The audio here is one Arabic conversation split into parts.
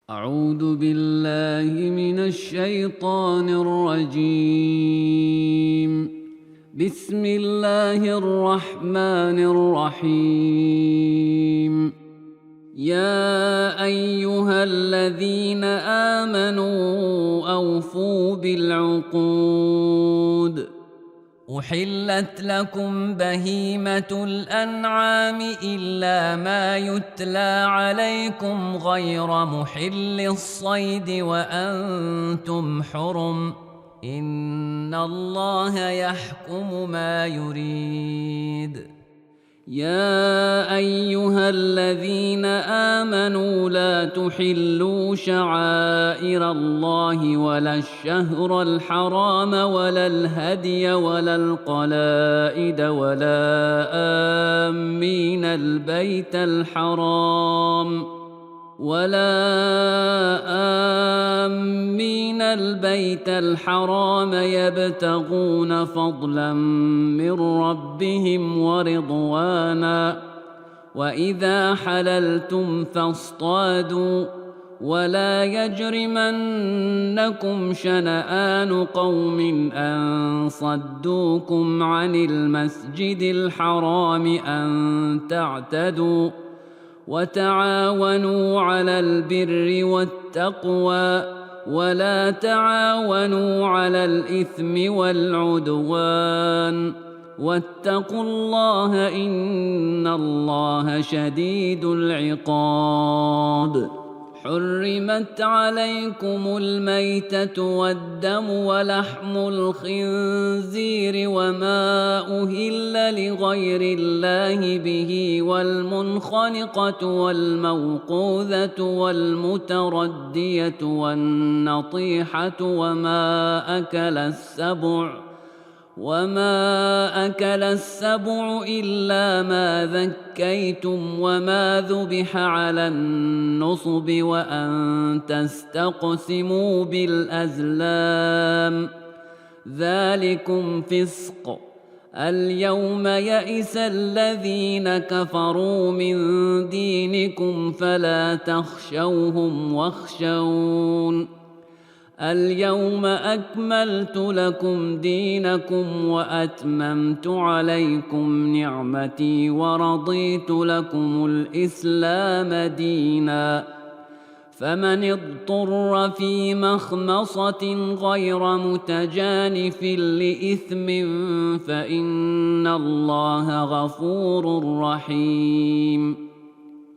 أعوذ بالله من الشيطان الرجيم. بسم الله الرحمن الرحيم. يا أيها الذين آمنوا أوفوا بالعقود. أحلت لكم بهيمة الأنعام إلا ما يتلى عليكم غير محل الصيد وأنتم حرم، إن الله يحكم ما يريد. يا أيها الذين آمنوا لا تحلوا شعائر الله ولا الشهر الحرام ولا الهدي ولا القلائد ولا آمين البيت الحرام يبتغون فضلا من ربهم ورضوانا. وإذا حللتم فاصطادوا، ولا يجرمنكم شنآن قوم أن صدوكم عن المسجد الحرام أن تعتدوا، وتعاونوا على البر والتقوى ولا تعاونوا على الإثم والعدوان، واتقوا الله إن الله شديد العقاب. حرمت عليكم الميتة والدم ولحم الخنزير وما أهل لغير الله به والمنخنقة والموقوذة والمتردية والنطيحة وما أكل السبع إلا ما ذكيتم وما ذبح على النصب وأن تستقسموا بالأزلام، ذلكم فسق. اليوم يئس الذين كفروا من دينكم فلا تخشوهم واخشون. اليوم أكملت لكم دينكم وأتممت عليكم نعمتي ورضيت لكم الإسلام دينا. فمن اضطر في مخمصة غير متجانف لإثم فإن الله غفور رحيم.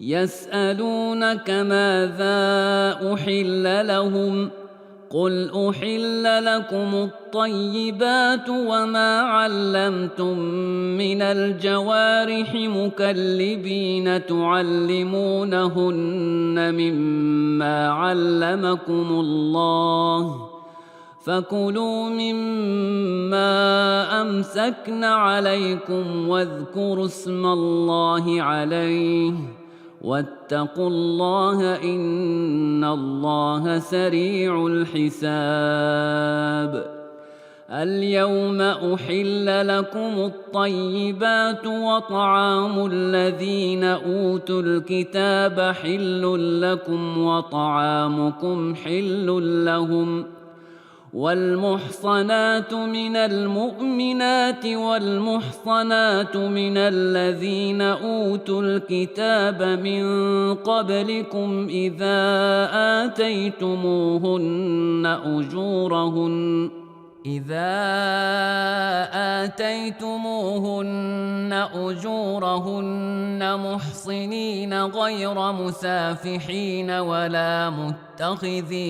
يسألونك ماذا أحل لهم، قل أحل لكم الطيبات وما علمتم من الجوارح مكلبين تعلمونهن مما علمكم الله، فكلوا مما أمسكن عليكم واذكروا اسم الله عليه، واتقوا الله إن الله سريع الحساب. اليوم أحل لكم الطيبات وطعام الذين أوتوا الكتاب حل لكم وطعامكم حل لهم. والمحصنات من المؤمنات والمحصنات من الذين أوتوا الكتاب من قبلكم إذا آتيتموهن أجورهن محصنين غير مسافحين ولا متخذي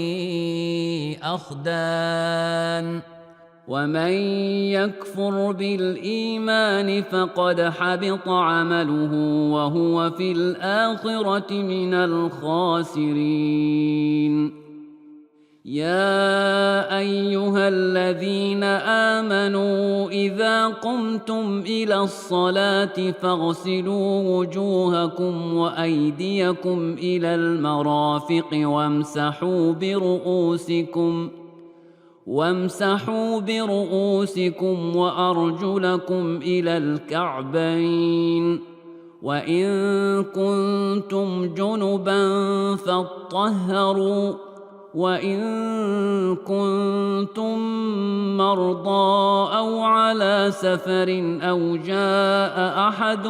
أخدان، ومن يكفر بالإيمان فقد حبط عمله وهو في الآخرة من الخاسرين. يا أيها الذين آمنوا إذا قمتم إلى الصلاة فاغسلوا وجوهكم وأيديكم إلى المرافق وامسحوا برؤوسكم وأرجلكم إلى الكعبين، وإن كنتم جنبا فاطهروا وإن كنتم مرضى أو على سفر أو جاء أحد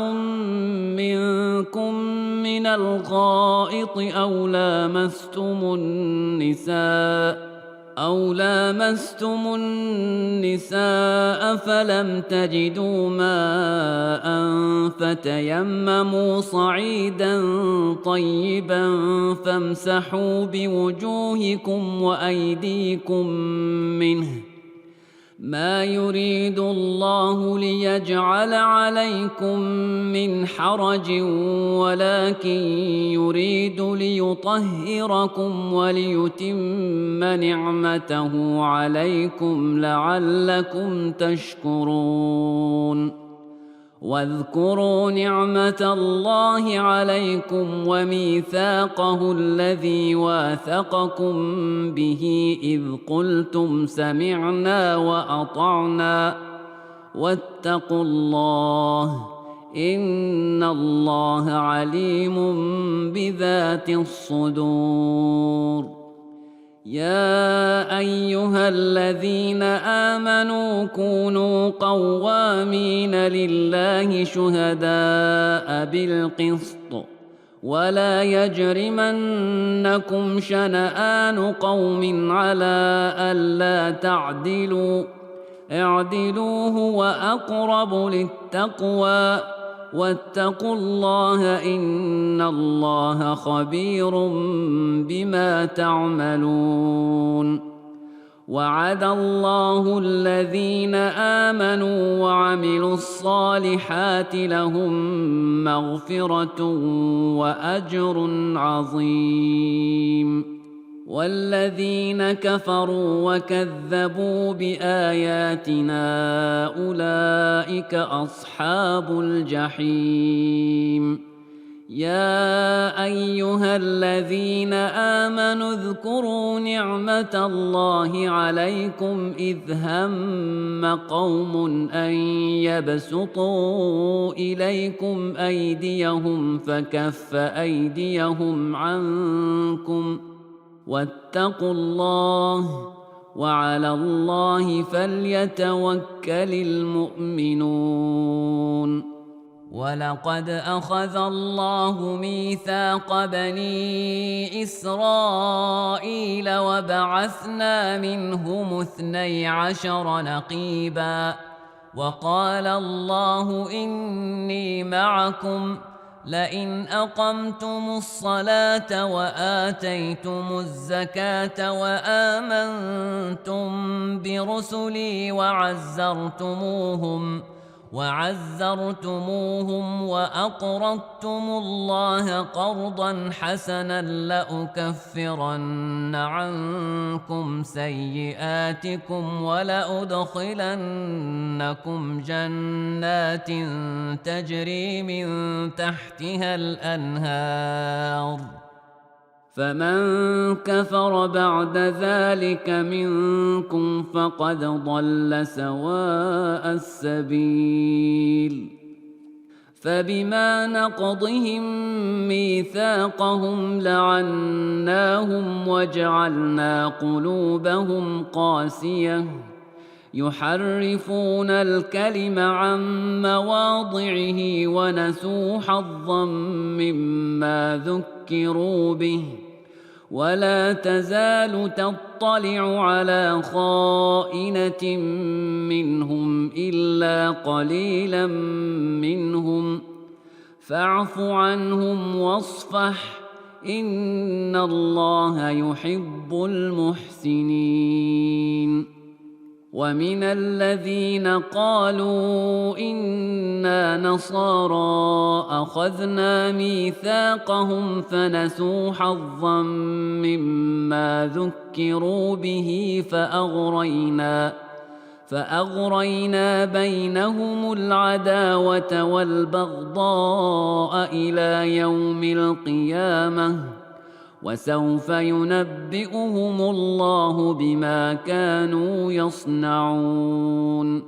منكم من الغائط أو لامستم النساء فلم تجدوا ماء فتيمموا صعيدا طيبا فامسحوا بوجوهكم وأيديكم منه ما يريد الله ليجعل عليكم من حرج ولكن يريد ليطهركم وليتم نعمته عليكم لعلكم تشكرون واذكروا نعمة الله عليكم وميثاقه الذي واثقكم به إذ قلتم سمعنا وأطعنا واتقوا الله إن الله عليم بذات الصدور يا أيها الذين آمنوا كونوا قوامين لله شهداء بالقسط ولا يجرمنكم شنآن قوم على ألا تعدلوا اعدلوا هو أقرب للتقوى واتقوا الله إن الله خبير بما تعملون وعد الله الذين آمنوا وعملوا الصالحات لهم مغفرة وأجر عظيم والذين كفروا وكذبوا بآياتنا أولئك أصحاب الجحيم يا أيها الذين آمنوا اذكروا نعمة الله عليكم إذ هم قوم أن يبسطوا إليكم أيديهم فكف أيديهم عنكم واتقوا الله وعلى الله فليتوكل المؤمنون ولقد أخذ الله ميثاق بني إسرائيل وبعثنا منهم 12 نقيبا وقال الله إني معكم لئن أقمتم الصلاة وآتيتم الزكاة وآمنتم برسلي وعزرتموهم وأقرضتم الله قرضا حسنا لأكفرن عنكم سيئاتكم ولأدخلنكم جنات تجري من تحتها الأنهار فمن كفر بعد ذلك منكم فقد ضل سواء السبيل فبما نقضهم ميثاقهم لعناهم وجعلنا قلوبهم قاسية يحرفون الكلم عن مواضعه ونسوا حظا مما ذكروا به ولا تزال تطلع على خائنة منهم إلا قليلا منهم فاعف عنهم واصفح إن الله يحب المحسنين ومن الذين قالوا إنا نصارى أخذنا ميثاقهم فنسوا حظا مما ذكروا به فأغرينا بينهم العداوة والبغضاء إلى يوم القيامة وسوف ينبئهم الله بما كانوا يصنعون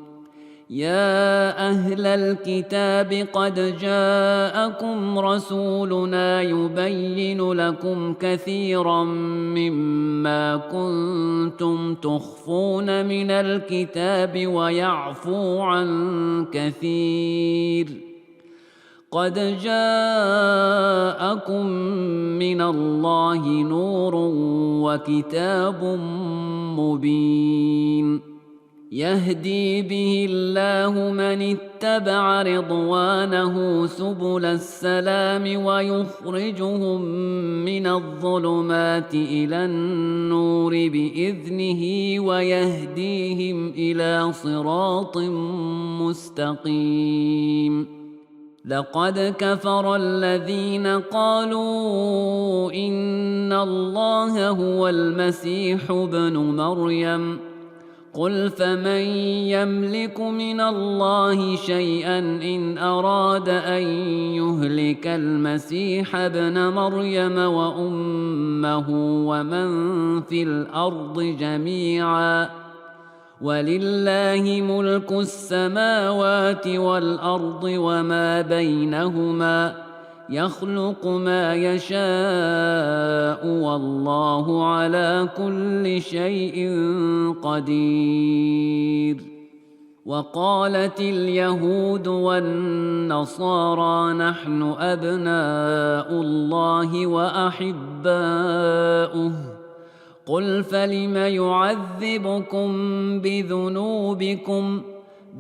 يا أهل الكتاب قد جاءكم رسولنا يبين لكم كثيرا مما كنتم تخفون من الكتاب ويعفو عن كثير قد جاءكم من الله نور وكتاب مبين يهدي به الله من اتبع رضوانه سبل السلام ويخرجهم من الظلمات إلى النور بإذنه ويهديهم إلى صراط مستقيم لقد كفر الذين قالوا إن الله هو المسيح ابن مريم قل فمن يملك من الله شيئا إن أراد أن يهلك المسيح ابن مريم وأمه ومن في الأرض جميعا ولله ملك السماوات والأرض وما بينهما يخلق ما يشاء والله على كل شيء قدير وقالت اليهود والنصارى نحن أبناء الله وأحباؤه قل فلم يعذبكم بذنوبكم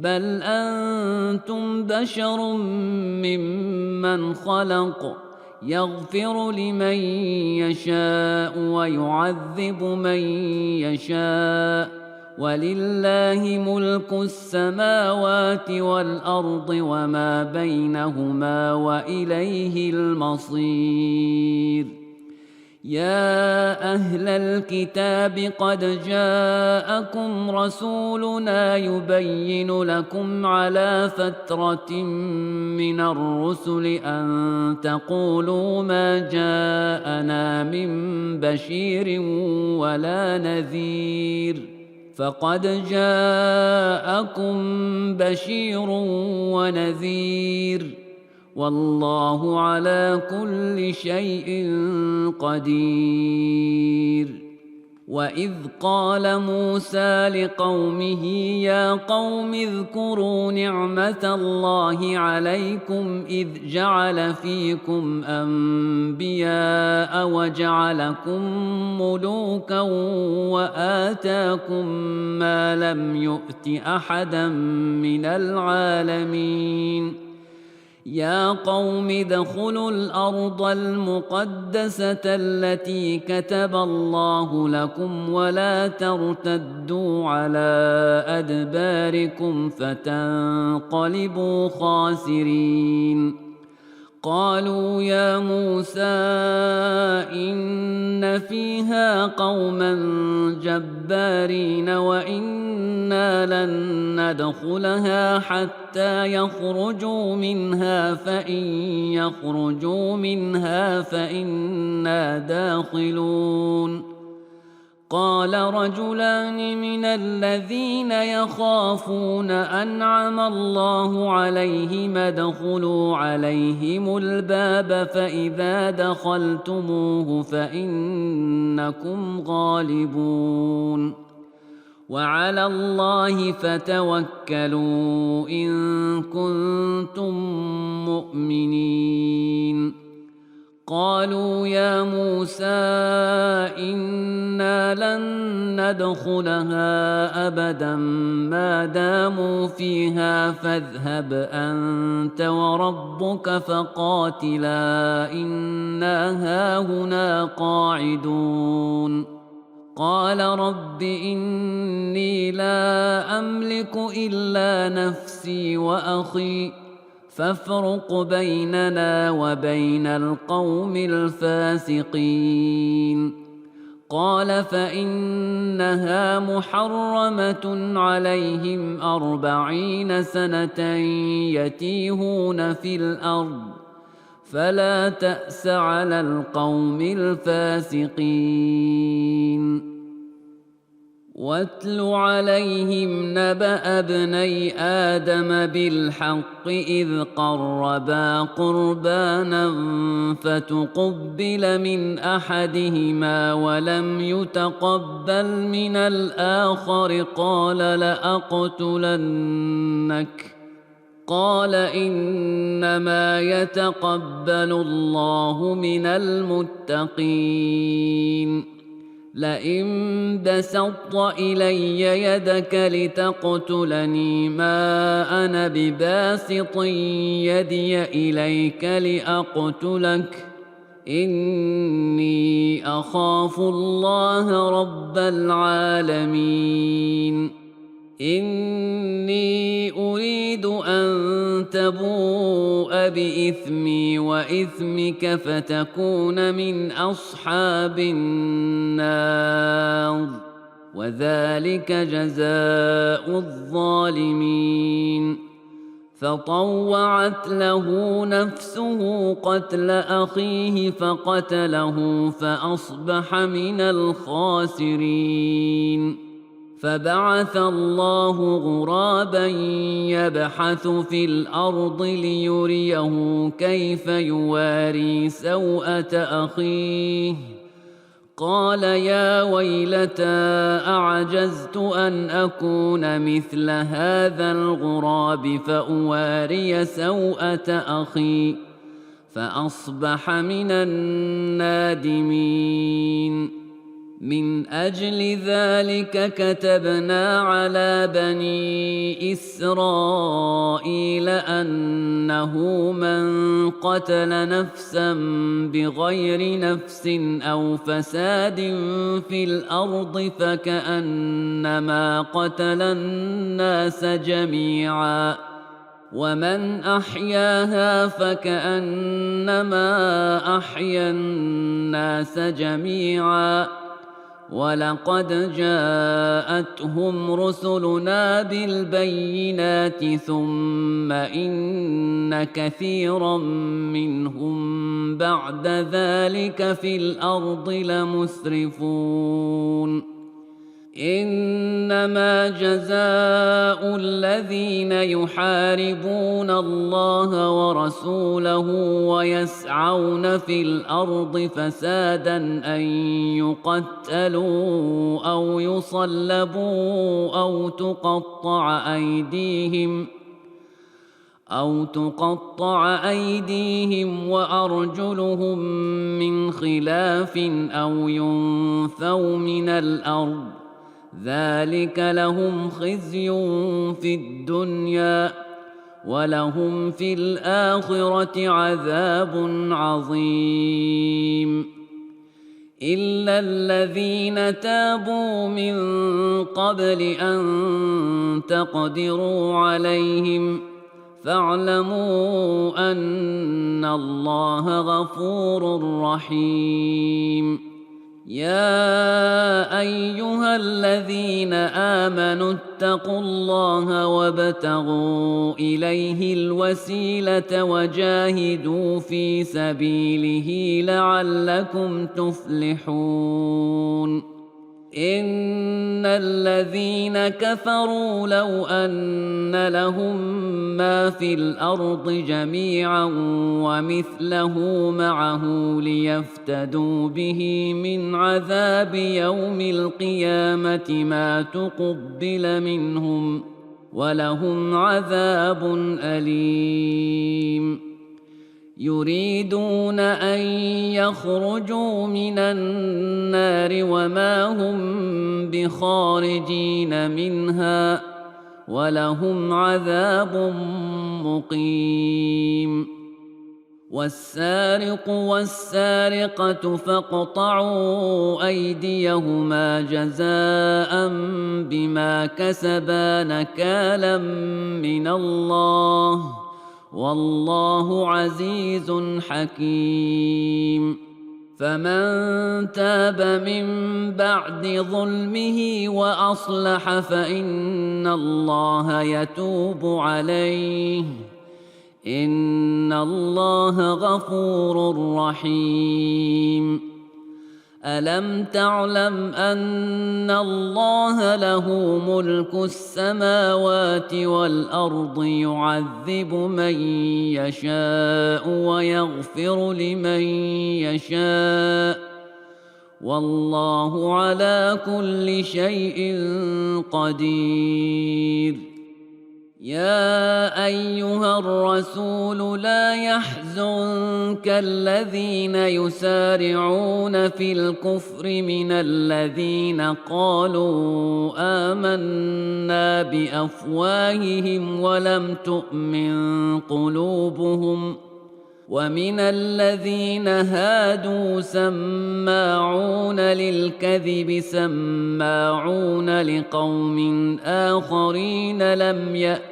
بل أنتم بشر ممن خلق يغفر لمن يشاء ويعذب من يشاء ولله ملك السماوات والأرض وما بينهما وإليه المصير يا أهل الكتاب قد جاءكم رسولنا يبين لكم على فترة من الرسل أن تقولوا ما جاءنا من بشير ولا نذير فقد جاءكم بشير ونذير والله على كل شيء قدير وإذ قال موسى لقومه يا قوم اذكروا نعمة الله عليكم إذ جعل فيكم أنبياء وجعلكم ملوكا وآتاكم ما لم يؤت أحدا من العالمين يا قوم ادخلوا الأرض المقدسة التي كتب الله لكم ولا ترتدوا على أدباركم فتنقلبوا خاسرين قالوا يا موسى إن فيها قوما جبارين وإنا لن ندخلها حتى يخرجوا منها فإن يخرجوا منها فإنا داخلون قال رجلان من الذين يخافون أنعم الله عليهم ادخلوا عليهم الباب فإذا دخلتموه فإنكم غالبون وعلى الله فتوكلوا إن كنتم مؤمنين قالوا يا موسى إنا لن ندخلها أبدا ما داموا فيها فاذهب أنت وربك فقاتلا إنا هاهنا قاعدون قال رب إني لا أملك إلا نفسي وأخي فافرق بيننا وبين القوم الفاسقين قال فإنها محرمة عليهم 40 سنة يتيهون في الأرض فلا تأس على القوم الفاسقين واتل عليهم نبأ ابني آدم بالحق إذ قربا قربانا فتقبل من أحدهما ولم يتقبل من الآخر قال لأقتلنك قال إنما يتقبل الله من المتقين لئن بسطت إلي يدك لتقتلني ما أنا بباسط يدي إليك لأقتلك إني أخاف الله رب العالمين إني أريد أن تبوء بإثمي وإثمك فتكون من أصحاب النار وذلك جزاء الظالمين فطوعت له نفسه قتل أخيه فقتله فأصبح من الخاسرين فبعث الله غرابا يبحث في الأرض ليريه كيف يواري سوءة أخيه قال يا ويلتى أعجزت أن أكون مثل هذا الغراب فأواري سوءة أخي فأصبح من النادمين من أجل ذلك كتبنا على بني إسرائيل أنه من قتل نفسا بغير نفس أو فساد في الأرض فكأنما قتل الناس جميعا ومن أحياها فكأنما أحيا الناس جميعا ولقد جاءتهم رسلنا بالبينات ثم إن كثيرا منهم بعد ذلك في الأرض لمسرفون إنما جزاء الذين يحاربون الله ورسوله ويسعون في الأرض فسادا أن يقتلوا أو يصلبوا أو تقطع أيديهم وأرجلهم من خلاف أو ينفوا من الأرض ذلك لهم خزي في الدنيا ولهم في الآخرة عذاب عظيم إلا الذين تابوا من قبل أن تقدروا عليهم فاعلموا أن الله غفور رحيم يا أيها الذين آمنوا اتقوا الله وابتغوا إليه الوسيلة وجاهدوا في سبيله لعلكم تفلحون إن الذين كفروا لو أن لهم ما في الأرض جميعا ومثله معه ليفتدوا به من عذاب يوم القيامة ما تقبل منهم ولهم عذاب أليم يريدون أن يخرجوا من النار وما هم بخارجين منها ولهم عذاب مقيم والسارق والسارقة فاقطعوا أيديهما جزاء بما كسبا نكالا من الله والله عزيز حكيم فمن تاب من بعد ظلمه وأصلح فإن الله يتوب عليه إن الله غفور رحيم ألم تعلم أن الله له ملك السماوات والأرض يعذب من يشاء ويغفر لمن يشاء والله على كل شيء قدير. يا أيها الرسول لا يحزنك الذين يسارعون في الكفر من الذين قالوا آمنا بأفواههم ولم تؤمن قلوبهم ومن الذين هادوا سماعون للكذب سماعون لقوم آخرين لم يأتوك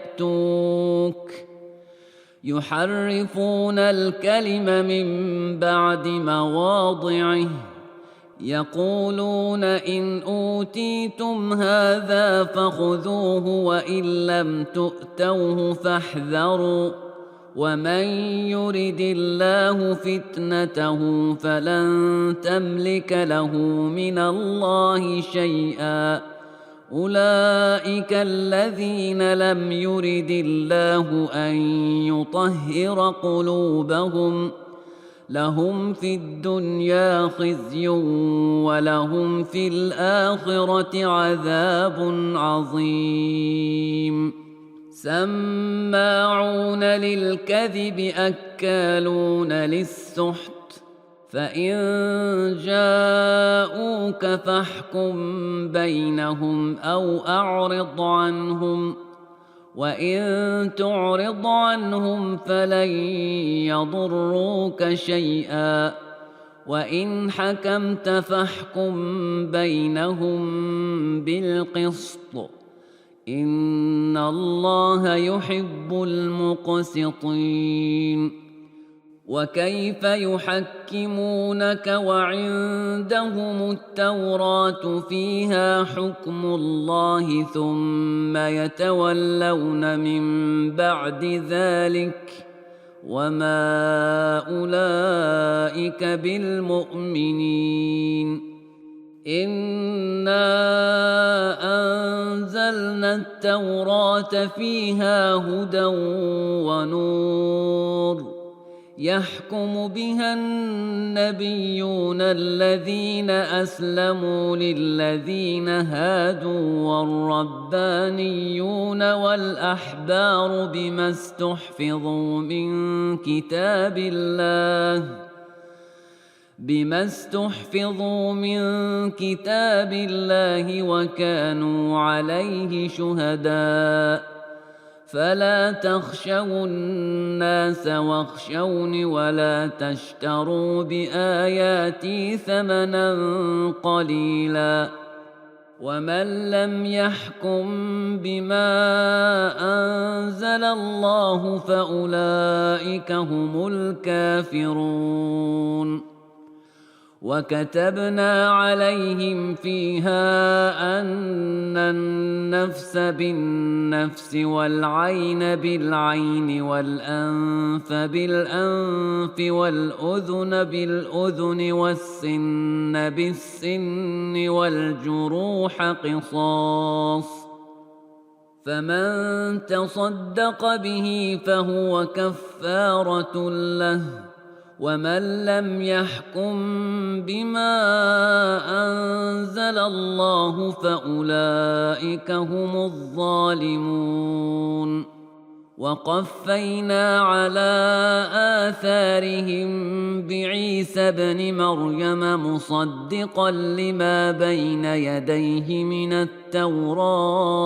يحرفون الكلم من بعد مواضعه يقولون إن أوتيتم هذا فخذوه وإن لم تؤتوه فاحذروا ومن يرد الله فتنته فلن تملك له من الله شيئا أولئك الذين لم يرد الله أن يطهر قلوبهم لهم في الدنيا خزي ولهم في الآخرة عذاب عظيم. سماعون للكذب أكالون للسحت فإن جاءوك فاحكم بينهم أو أعرض عنهم وإن تعرض عنهم فلن يضروك شيئا وإن حكمت فاحكم بينهم بالقسط إن الله يحب المقسطين. وكيف يحكمونك وعندهم التوراة فيها حكم الله ثم يتولون من بعد ذلك وما أولئك بالمؤمنين. إنا أنزلنا التوراة فيها هدى ونور يحكم بها النبيون الذين أسلموا للذين هادوا والربانيون والأحبار بما استحفظوا من كتاب الله وكانوا عليه شهداء فلا تخشوا الناس واخشوني ولا تشتروا بآياتي ثمنا قليلا ومن لم يحكم بما أنزل الله فأولئك هم الكافرون. وكتبنا عليهم فيها أن النفس بالنفس والعين بالعين والأنف بالأنف والأذن بالأذن والسن بالسن والجروح قصاص فمن تصدق به فهو كفارة له ومن لم يحكم بما أنزل الله فأولئك هم الظالمون. وقفينا على آثارهم بعيسى ابن مريم مصدقا لما بين يديه من التوراة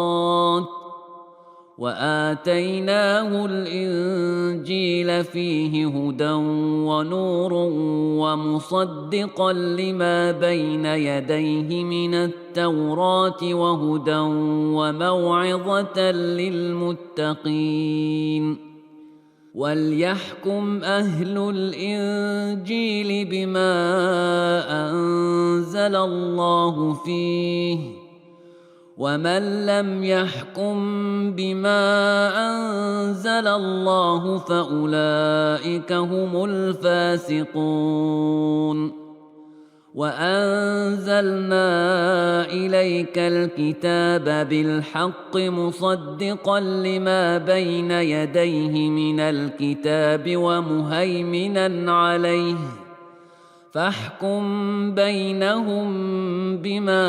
وآتيناه الإنجيل فيه هدى ونور ومصدقا لما بين يديه من التوراة وهدى وموعظة للمتقين. وليحكم أهل الإنجيل بما أنزل الله فيه ومن لم يحكم بما أنزل الله فأولئك هم الفاسقون. وأنزلنا إليك الكتاب بالحق مصدقا لما بين يديه من الكتاب ومهيمنا عليه فاحكم بينهم بما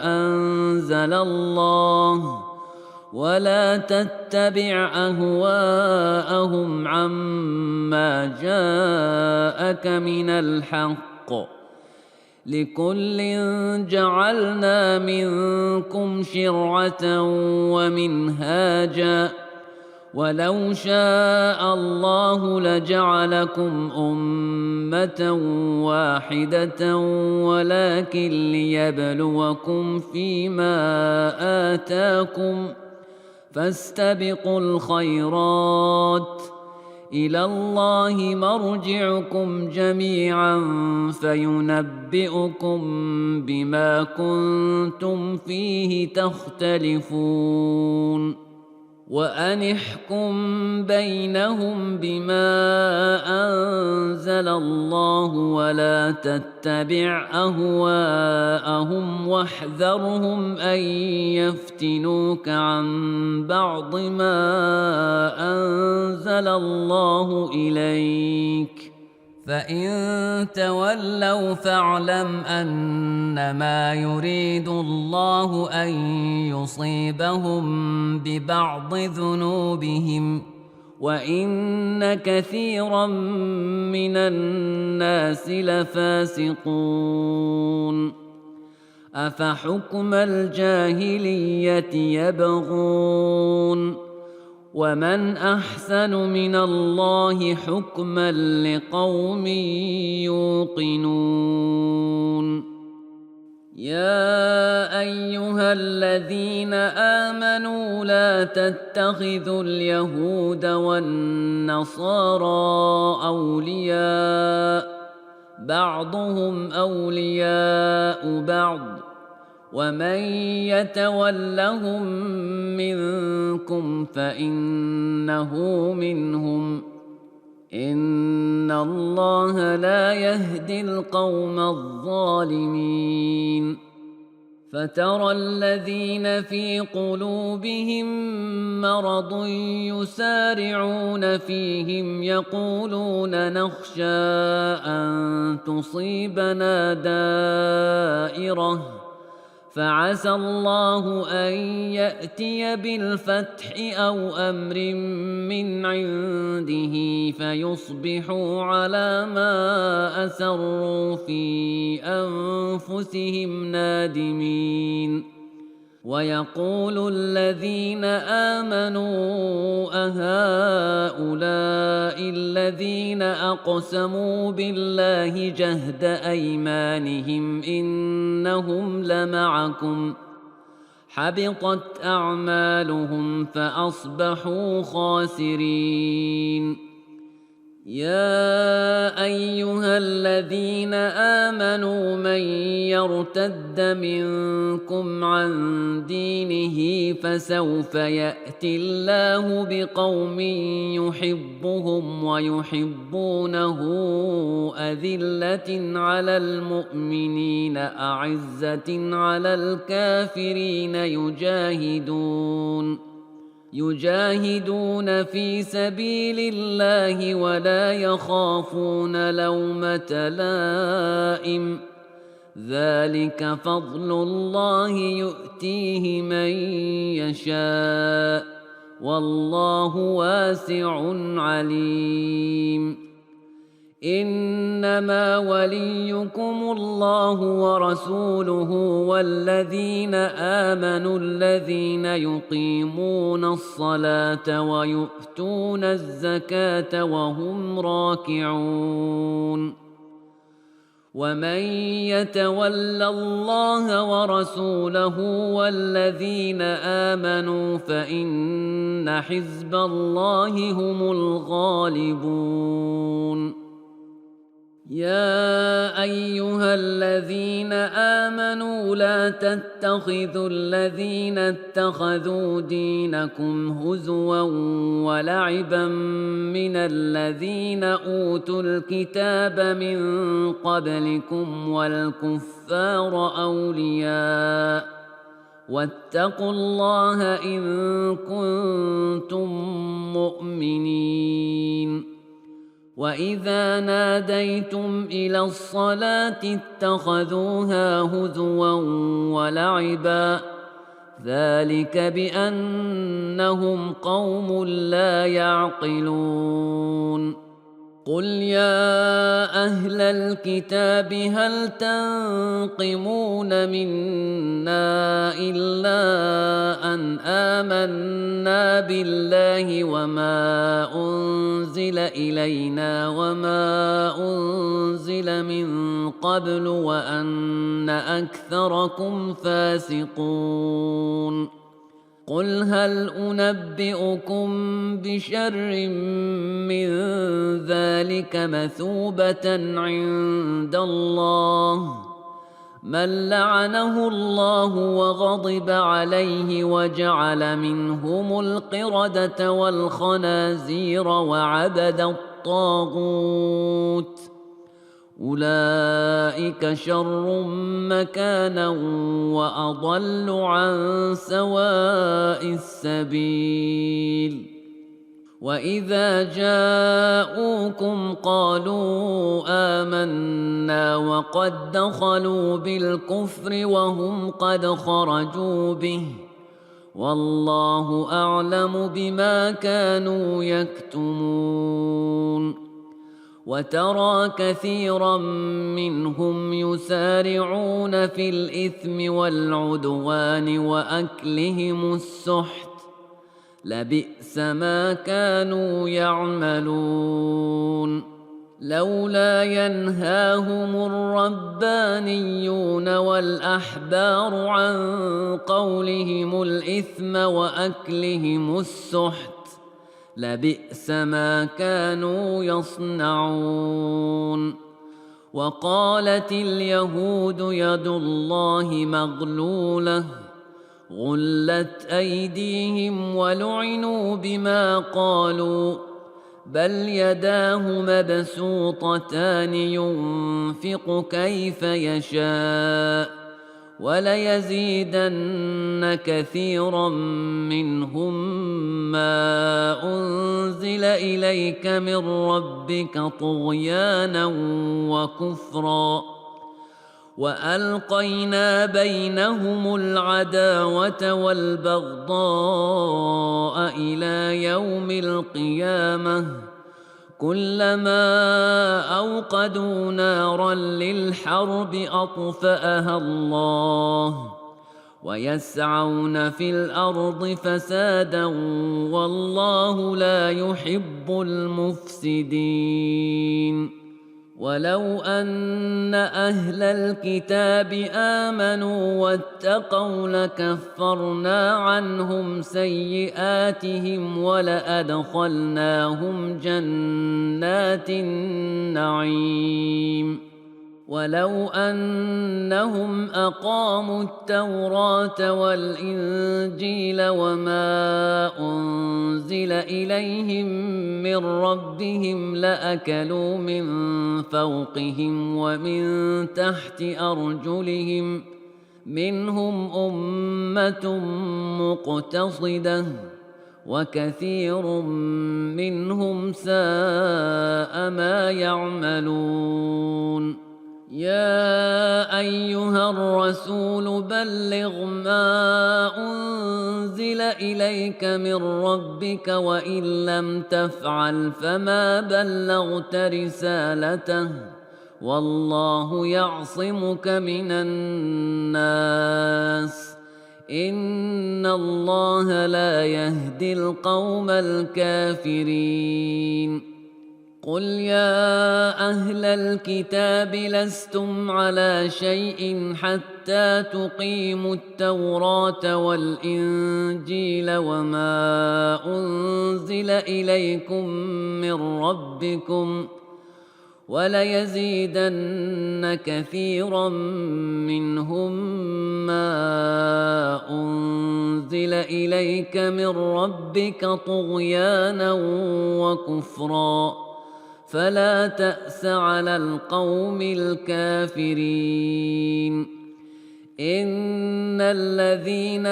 أنزل الله ولا تتبع أهواءهم عما جاءك من الحق لكل جعلنا منكم شرعة ومنهاجا ولو شاء الله لجعلكم أمة واحدة ولكن ليبلوكم فيما آتاكم فاستبقوا الخيرات إلى الله مرجعكم جميعا فينبئكم بما كنتم فيه تختلفون وأن احكم بينهم بما أنزل الله ولا تتبع أهواءهم واحذرهم أن يفتنوك عن بعض ما أنزل الله إليك فإن تولوا فاعلم أنما يريد الله أن يصيبهم ببعض ذنوبهم وإن كثيرا من الناس لفاسقون أفحكم الجاهلية يبغون ومن أحسن من الله حكما لقوم يوقنون يا أيها الذين آمنوا لا تتخذوا اليهود والنصارى أولياء بعضهم أولياء بعض ومن يتولهم منكم فإنه منهم إن الله لا يهدي القوم الظالمين فترى الذين في قلوبهم مرض يسارعون فيهم يقولون نخشى أن تصيبنا دائرة فعسى الله أن يأتي بالفتح أو أمر من عنده فيصبحوا على ما أسروا في أنفسهم نادمين ويقول الذين آمنوا أهؤلاء الذين أقسموا بالله جهد أيمانهم إنهم لمعكم حبطت أعمالهم فأصبحوا خاسرين يا أيها الذين آمنوا من يرتد منكم عن دينه فسوف يأتي الله بقوم يحبهم ويحبونه أذلة على المؤمنين أعزة على الكافرين يجاهدون في سبيل الله ولا يخافون لومة لائم ذلك فضل الله يؤتيه من يشاء والله واسع عليم إنما وليكم الله ورسوله والذين آمنوا الذين يقيمون الصلاة ويؤتون الزكاة وهم راكعون ومن يتول الله ورسوله والذين آمنوا فإن حزب الله هم الغالبون يا أيها الذين آمنوا لا تتخذوا الذين اتخذوا دينكم هزوا ولعبا من الذين أوتوا الكتاب من قبلكم والكفار أولياء واتقوا الله إن كنتم مؤمنين. وإذا ناديتم إلى الصلاة اتخذوها هزوا ولعبا ذلك بأنهم قوم لا يعقلون. قل يا أهل الكتاب هل تنقمون منا إلا أن آمنا بالله وما أنزل إلينا وما أنزل من قبل وأن أكثركم فاسقون. قل هل أنبئكم بشر من ذلك مثوبة عند الله من لعنه الله وغضب عليه وجعل منهم القردة والخنازير وعبد الطاغوت أولئك شر مكانا وأضل عن سواء السبيل. وإذا جاءوكم قالوا آمنا وقد دخلوا بالكفر وهم قد خرجوا به والله أعلم بما كانوا يكتمون. وترى كثيرا منهم يسارعون في الإثم والعدوان وأكلهم السحت لبئس ما كانوا يعملون. لولا ينهاهم الربانيون والأحبار عن قولهم الإثم وأكلهم السحت لبئس ما كانوا يصنعون. وقالت اليهود يد الله مغلولة غلت أيديهم ولعنوا بما قالوا بل يداه مبسوطتان ينفق كيف يشاء وليزيدن كثيرا منهم ما أنزل إليك من ربك طغيانا وكفرا وألقينا بينهم العداوة والبغضاء إلى يوم القيامة كلما أوقدوا نارا للحرب أطفأها الله ويسعون في الأرض فسادا والله لا يحب المفسدين. ولو أن أهل الكتاب آمنوا واتقوا لكفرنا عنهم سيئاتهم ولأدخلناهم جنات النعيم. ولو أنهم أقاموا التوراة والإنجيل وما أنزل إليهم من ربهم لأكلوا من فوقهم ومن تحت أرجلهم منهم أمة مقتصدة وكثير منهم ساء ما يعملون. يا أيها الرسول بلغ ما أنزل إليك من ربك وإن لم تفعل فما بلغت رسالته والله يعصمك من الناس إن الله لا يهدي القوم الكافرين. قل يا أهل الكتاب لستم على شيء حتى تقيموا التوراة والإنجيل وما أنزل إليكم من ربكم وليزيدن كثيرا منهم ما أنزل إليك من ربك طغيانا وكفرا فلا تأس على القوم الكافرين إن الذين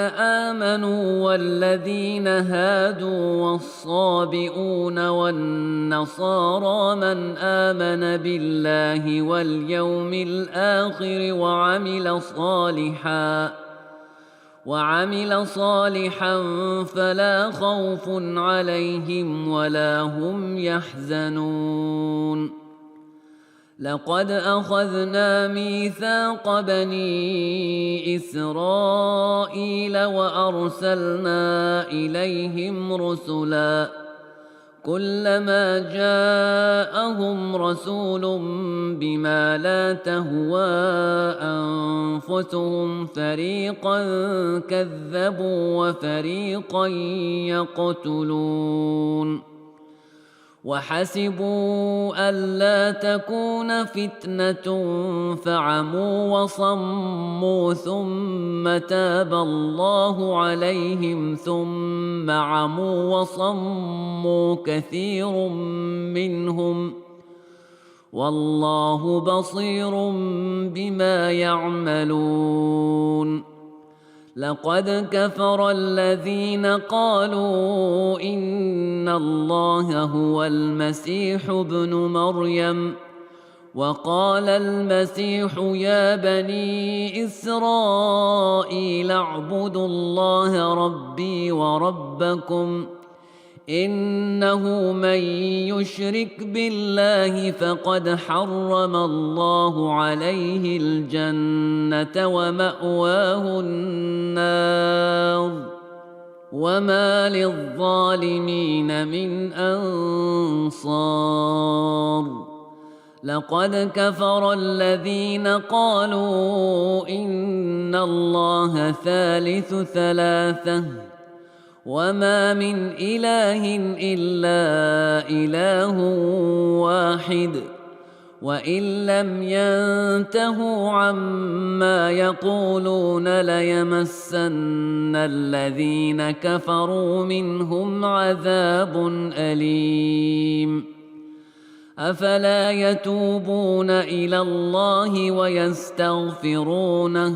آمنوا والذين هادوا والصابئون والنصارى من آمن بالله واليوم الآخر وعمل صالحا فلا خوف عليهم ولا هم يحزنون لقد أخذنا ميثاق بني إسرائيل وأرسلنا إليهم رسلا كلما جاءهم رسول بما لا تهوى أنفسهم فريقا كذبوا وفريقا يقتلون وحسبوا ألا تكون فتنة فعموا وصموا ثم تاب الله عليهم ثم عموا وصموا كثير منهم والله بصير بما يعملون لقد كفر الذين قالوا إن الله هو المسيح ابن مريم وقال المسيح يا بني إسرائيل اعبدوا الله ربي وربكم إنه من يشرك بالله فقد حرم الله عليه الجنة ومأواه النار وما للظالمين من أنصار لقد كفر الذين قالوا إن الله ثالث ثلاثة وما من إله إلا إله واحد وإن لم ينتهوا عما يقولون ليمسن الذين كفروا منهم عذاب أليم أفلا يتوبون إلى الله ويستغفرونه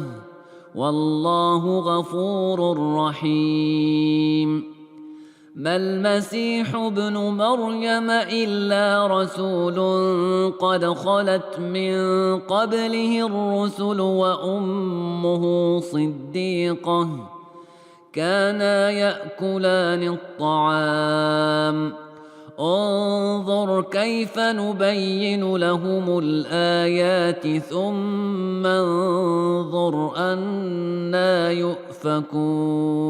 والله غفور رحيم ما المسيح ابن مريم إلا رسول قد خلت من قبله الرسل وأمه صديقة كانا يأكلان الطعام انظر كيف نبين لهم الآيات ثم انظر أنا يؤفكون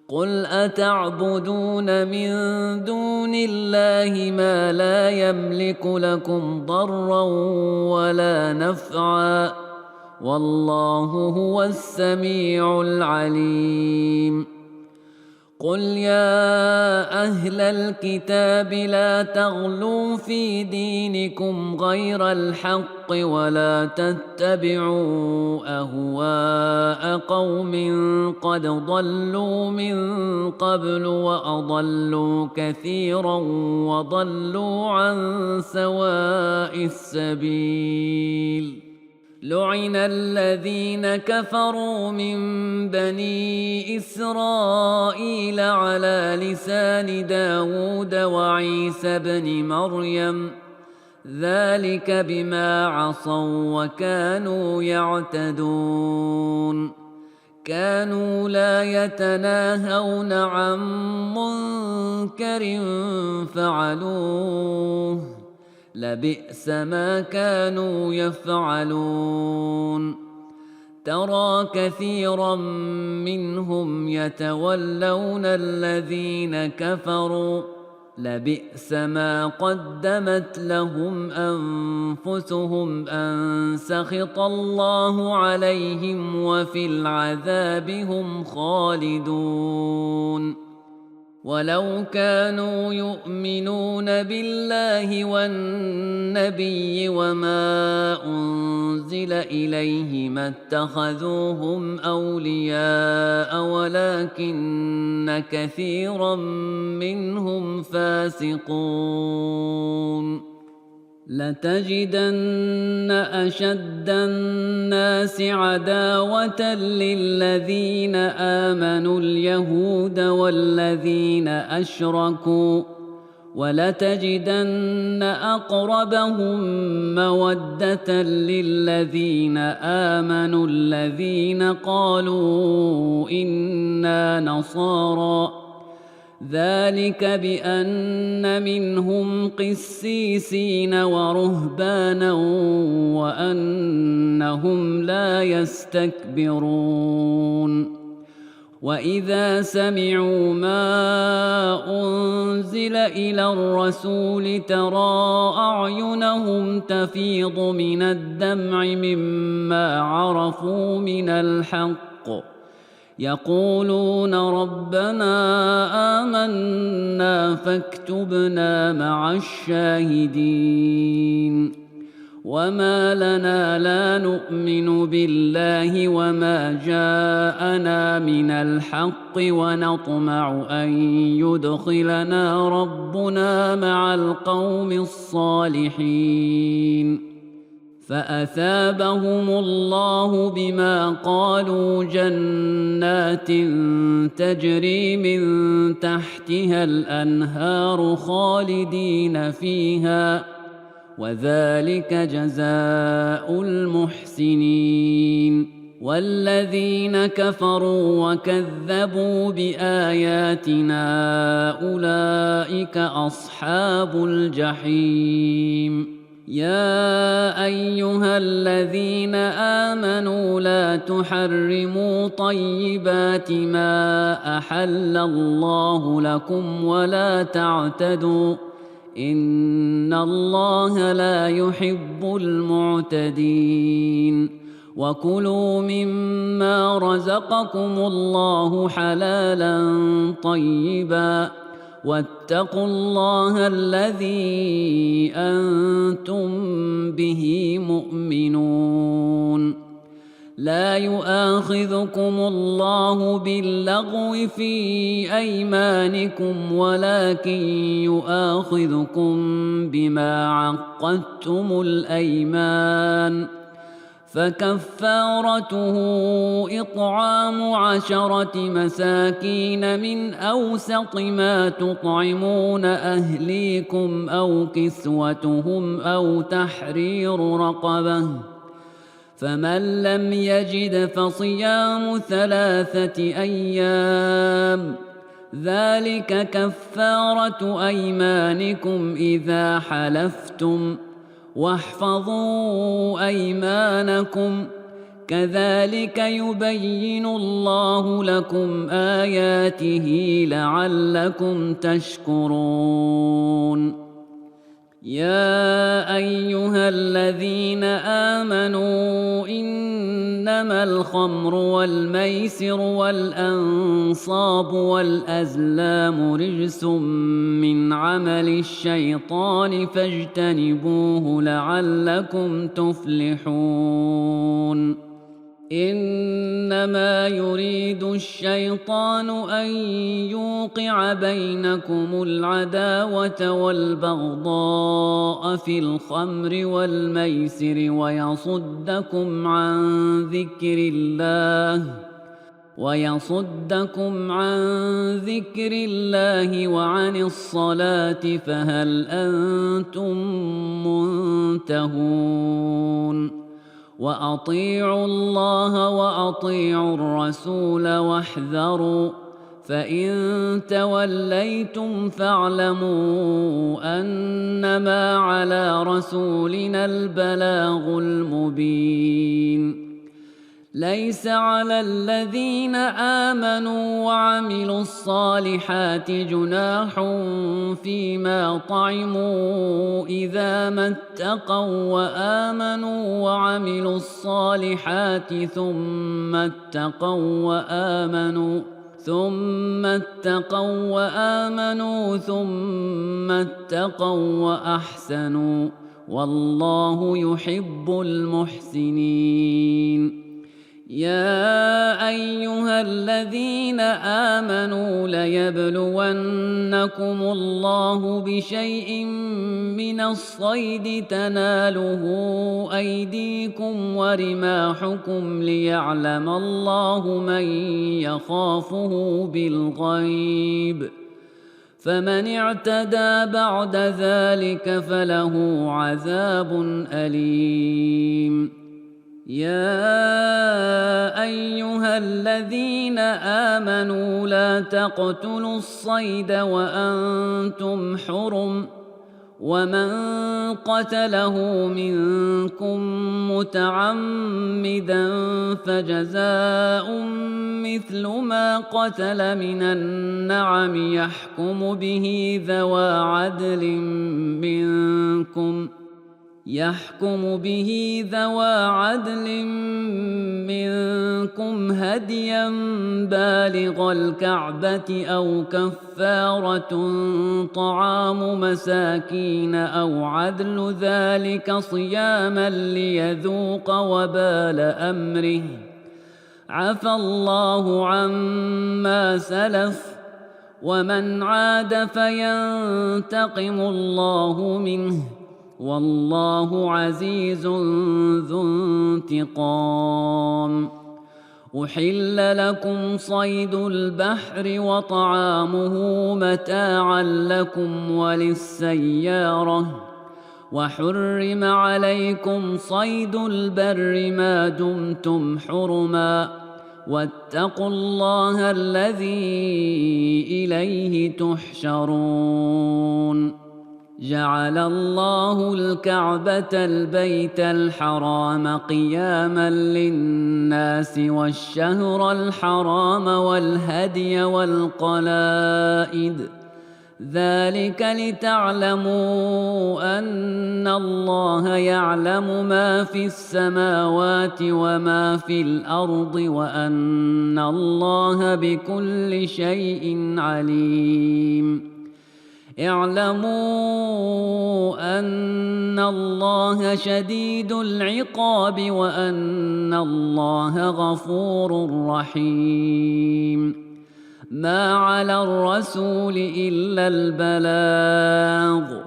قل أتعبدون من دون الله ما لا يملك لكم ضرا ولا نفعا والله هو السميع العليم قل يا أهل الكتاب لا تغلوا في دينكم غير الحق ولا تتبعوا أهواء قوم قد ضلوا من قبل وأضلوا كثيرا وضلوا عن سواء السبيل لعن الذين كفروا من بني إسرائيل على لسان داود وعيسى بن مريم ذلك بما عصوا وكانوا يعتدون كانوا لا يتناهون عن منكر فعلوه لبئس ما كانوا يفعلون ترى كثيرا منهم يتولون الذين كفروا لبئس ما قدمت لهم أنفسهم أن سخط الله عليهم وفي العذاب هم خالدون ولو كانوا يؤمنون بالله والنبي وما أنزل إليه ما اتخذوهم أولياء ولكن كثيرا منهم فاسقون. لتجدن أشد الناس عداوة للذين آمنوا اليهود والذين أشركوا ولتجدن أقربهم مودة للذين آمنوا الذين قالوا إنا نصارى ذلك بأن منهم قسيسين ورهبانا وأنهم لا يستكبرون. وإذا سمعوا ما أنزل إلى الرسول ترى أعينهم تفيض من الدمع مما عرفوا من الحق يقولون ربنا آمنا فاكتبنا مع الشاهدين. وما لنا لا نؤمن بالله وما جاءنا من الحق ونطمع أن يدخلنا ربنا مع القوم الصالحين. فأثابهم الله بما قالوا جنات تجري من تحتها الأنهار خالدين فيها وذلك جزاء المحسنين. والذين كفروا وكذبوا بآياتنا أولئك أصحاب الجحيم. يا أيها الذين آمنوا لا تحرموا طيبات ما أحل الله لكم ولا تعتدوا إن الله لا يحب المعتدين. وكلوا مما رزقكم الله حلالا طيبا واتقوا الله الذي أنتم به مؤمنون. لا يؤاخذكم الله باللغو في أيمانكم ولكن يؤاخذكم بما عقدتم الأيمان فكفارته إطعام 10 مساكين من أوسط ما تطعمون أهليكم أو كسوتهم أو تحرير رقبة فمن لم يجد فصيام 3 أيام ذلك كفارة أيمانكم إذا حلفتم واحفظوا أيمانكم كذلك يبين الله لكم آياته لعلكم تشكرون. يا أيها الذين آمنوا إنما الخمر والميسر والأنصاب والأزلام رجس من عمل الشيطان فاجتنبوه لعلكم تفلحون. إنما يريد الشيطان أن يوقع بينكم العداوة والبغضاء في الخمر والميسر ويصدكم عن ذكر الله وعن الصلاة فهل أنتم منتهون. وأطيعوا الله وأطيعوا الرسول واحذروا فإن توليتم فاعلموا أنما على رسولنا البلاغ المبين. ليس على الذين آمنوا وعملوا الصالحات جناح فيما طعموا إذا ما اتقوا وآمنوا وعملوا الصالحات ثم اتقوا ثم اتقوا وآمنوا ثم اتقوا وأحسنوا والله يحب المحسنين. يا أيها الذين آمنوا ليبلونكم الله بشيء من الصيد تناله أيديكم ورماحكم ليعلم الله من يخافه بالغيب، فمن اعتدى بعد ذلك فله عذاب أليم. يا أيها الذين آمنوا لا تقتلوا الصيد وأنتم حرم، ومن قتله منكم متعمدا فجزاء مثل ما قتل من النعم يحكم به ذوى عدل منكم هديا بالغ الكعبة أو كفارة طعام مساكين أو عدل ذلك صياما ليذوق وبال أمره، عفى الله عما سلف، ومن عاد فينتقم الله منه، والله عزيز ذو انتقام. أحل لكم صيد البحر وطعامه متاعا لكم وللسيارة، وحرم عليكم صيد البر ما دمتم حرما، واتقوا الله الذي إليه تحشرون. جعل الله الكعبة البيت الحرام قياما للناس والشهر الحرام والهدي والقلائد، ذلك لتعلموا أن الله يعلم ما في السماوات وما في الأرض وأن الله بكل شيء عليم. اعلموا أن الله شديد العقاب وأن الله غفور رحيم. ما على الرسول إلا البلاغ،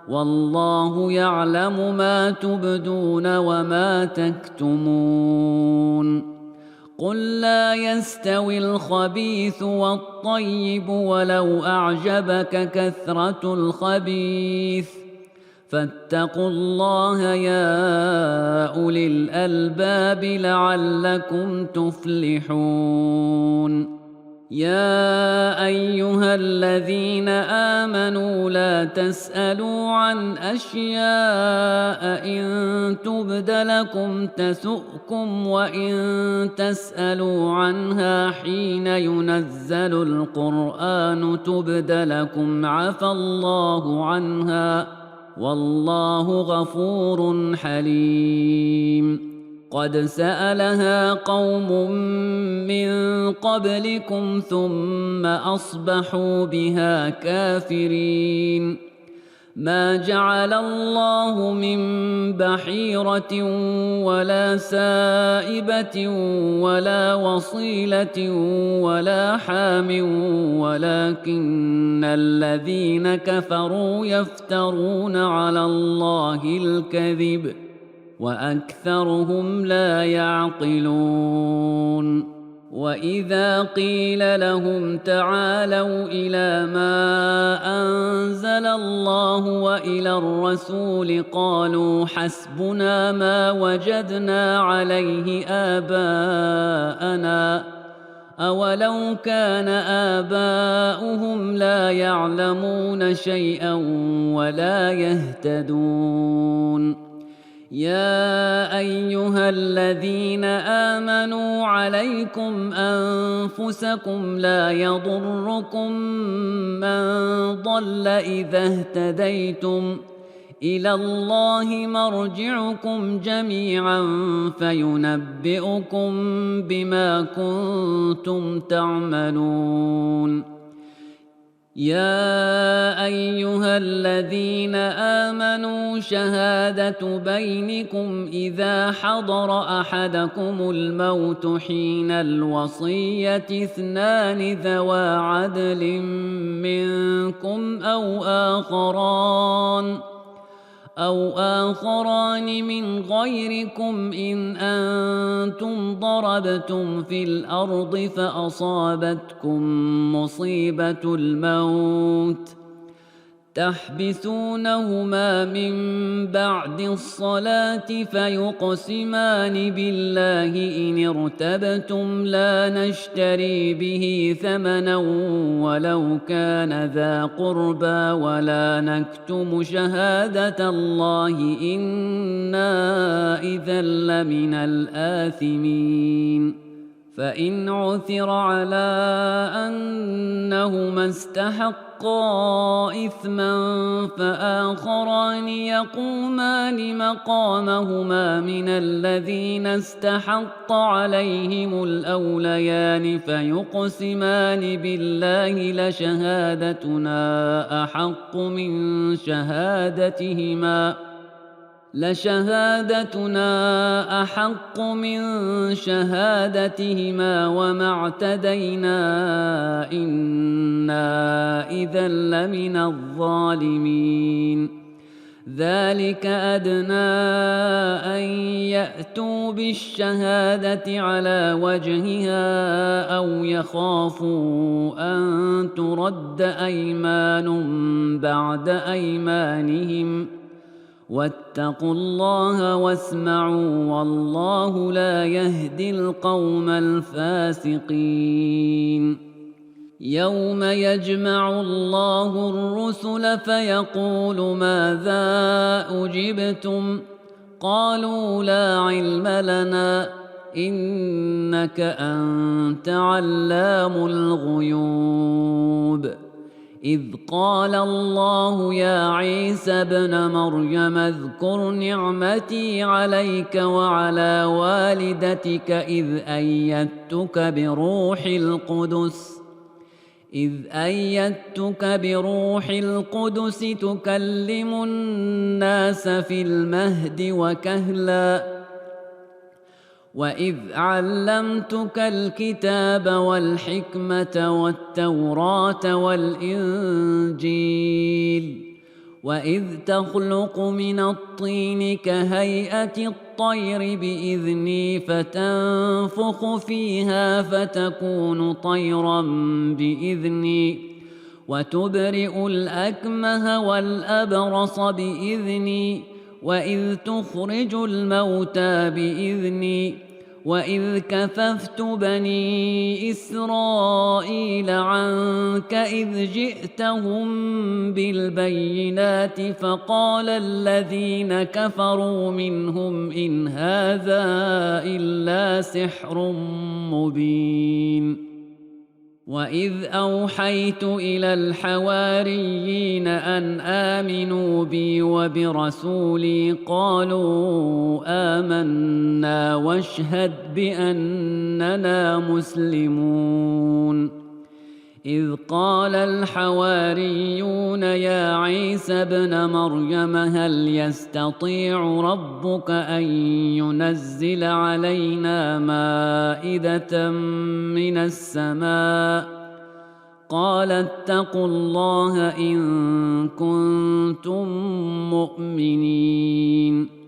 والله يعلم ما تبدون وما تكتمون. قل لا يستوي الخبيث والطيب ولو أعجبك كثرة الخبيث، فاتقوا الله يا أولي الألباب لعلكم تفلحون. يا أيها الذين آمنوا لا تسألوا عن أشياء إن تبد لكم تسؤكم، وإن تسألوا عنها حين ينزل القرآن تبد لكم عفى الله عنها، والله غفور حليم. قد سألها قوم من قبلكم ثم أصبحوا بها كافرين. ما جعل الله من بحيرة ولا سائبة ولا وصيلة ولا حام، ولكن الذين كفروا يفترون على الله الكذب وأكثرهم لا يعقلون. وإذا قيل لهم تعالوا إلى ما أنزل الله وإلى الرسول قالوا حسبنا ما وجدنا عليه آباءنا، أولو كان آباؤهم لا يعلمون شيئا ولا يهتدون. يا أيها الذين آمنوا عليكم أنفسكم لا يضركم من ضل إذا اهتديتم إلى الله مرجعكم جميعا فينبئكم بما كنتم تعملون. يا أيها الذين آمنوا شهادة بينكم إذا حضر أحدكم الموت حين الوصية اثنان ذوى عدل منكم أو آخران من غيركم إن أنتم ضربتم في الأرض فأصابتكم مصيبة الموت تحبسونهما من بعد الصلاة فيقسمان بالله إن ارتبتم لا نشتري به ثمنا ولو كان ذا قربى ولا نكتم شهادة الله إنا إذا لمن الآثمين. فإن عثر على أنهما استحقا إثما فآخران يقومان مقامهما من الذين استحق عليهم الأوليان فيقسمان بالله لشهادتنا أحق من شهادتهما وما اعتدينا إنا إذا لمن الظالمين. ذلك أدنى أن يأتوا بالشهادة على وجهها أو يخافوا أن ترد أيمان بعد أيمانهم واتقوا الله واسمعوا والله لا يهدي القوم الفاسقين. يوم يجمع الله الرسل فيقول ماذا أجبتم قالوا لا علم لنا إنك أنت علام الغيوب. إذ قال الله يا عيسى ابن مريم اذكر نعمتي عليك وعلى والدتك إذ أيدتك بروح القدس تكلم الناس في المهد وكهلا وإذ علمتك الكتاب والحكمة والتوراة والإنجيل وإذ تخلق من الطين كهيئة الطير بإذني فتنفخ فيها فتكون طيرا بإذني وتبرئ الأكمه والأبرص بإذني وإذ تخرج الموتى بإذني وإذ كففت بني إسرائيل عنك إذ جئتهم بالبينات فقال الذين كفروا منهم إن هذا إلا سحر مبين. وإذ أوحيت إلى الحواريين أن آمنوا بي وبرسولي قالوا آمنا واشهد بأننا مسلمون. إذ قال الحواريون يا عيسى ابن مريم هل يستطيع ربك أن ينزل علينا مائدة من السماء قال اتقوا الله إن كنتم مؤمنين.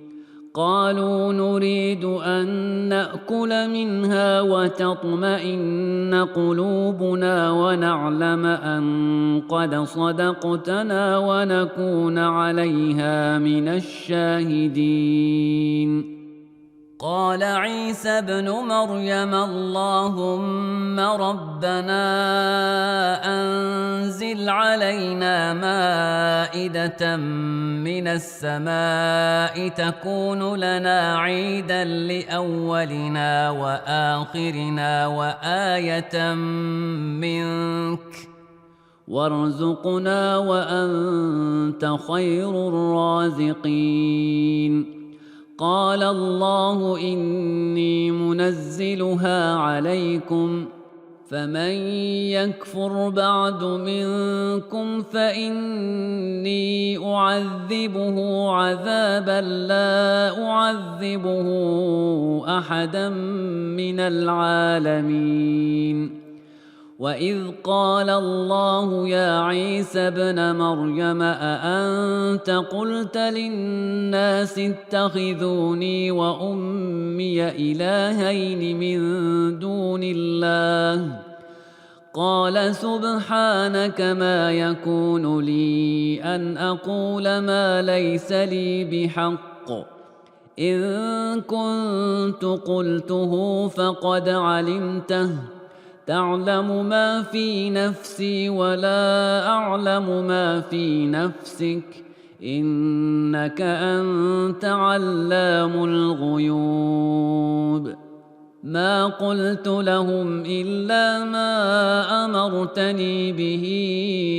قالوا نريد أن نأكل منها وتطمئن قلوبنا ونعلم أن قد صدقتنا ونكون عليها من الشاهدين. قال عيسى ابن مريم اللهم ربنا أنزل علينا مائدة من السماء تكون لنا عيدا لأولنا وآخرنا وآية منك وارزقنا وأنت خير الرازقين. قال الله إني منزلها عليكم فمن يكفر بعد منكم فإني أعذبه عذابا لا أعذبه أحدا من العالمين. وإذ قال الله يا عيسى ابن مريم أأنت قلت للناس اتخذوني وأمي إلهين من دون الله قال سبحانك ما يكون لي أن أقول ما ليس لي بحق إن كنت قلته فقد علمته تعلم ما في نفسي ولا أعلم ما في نفسك إنك أنت علام الغيوب. ما قلت لهم إلا ما أمرتني به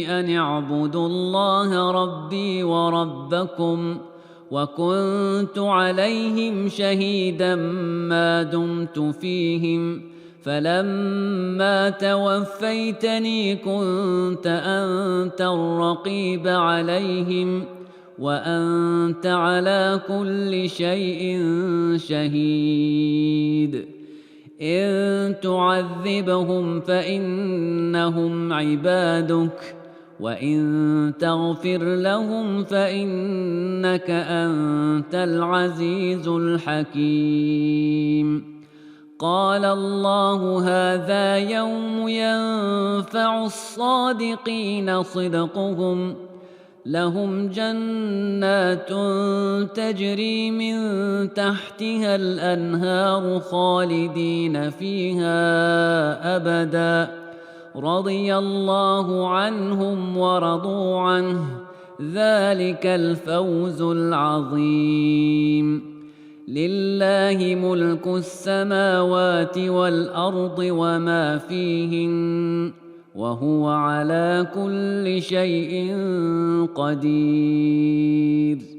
أن اعبدوا الله ربي وربكم وكنت عليهم شهيدا ما دمت فيهم فلما توفيتني كنت أنت الرقيب عليهم وأنت على كل شيء شهيد. إن تعذبهم فإنهم عبادك وإن تغفر لهم فإنك أنت العزيز الحكيم. قال الله هذا يوم ينفع الصادقين صدقهم لهم جنات تجري من تحتها الأنهار خالدين فيها أبدا رضي الله عنهم ورضوا عنه ذلك الفوز العظيم. لله ملك السماوات والأرض وما فيهن وهو على كل شيء قدير.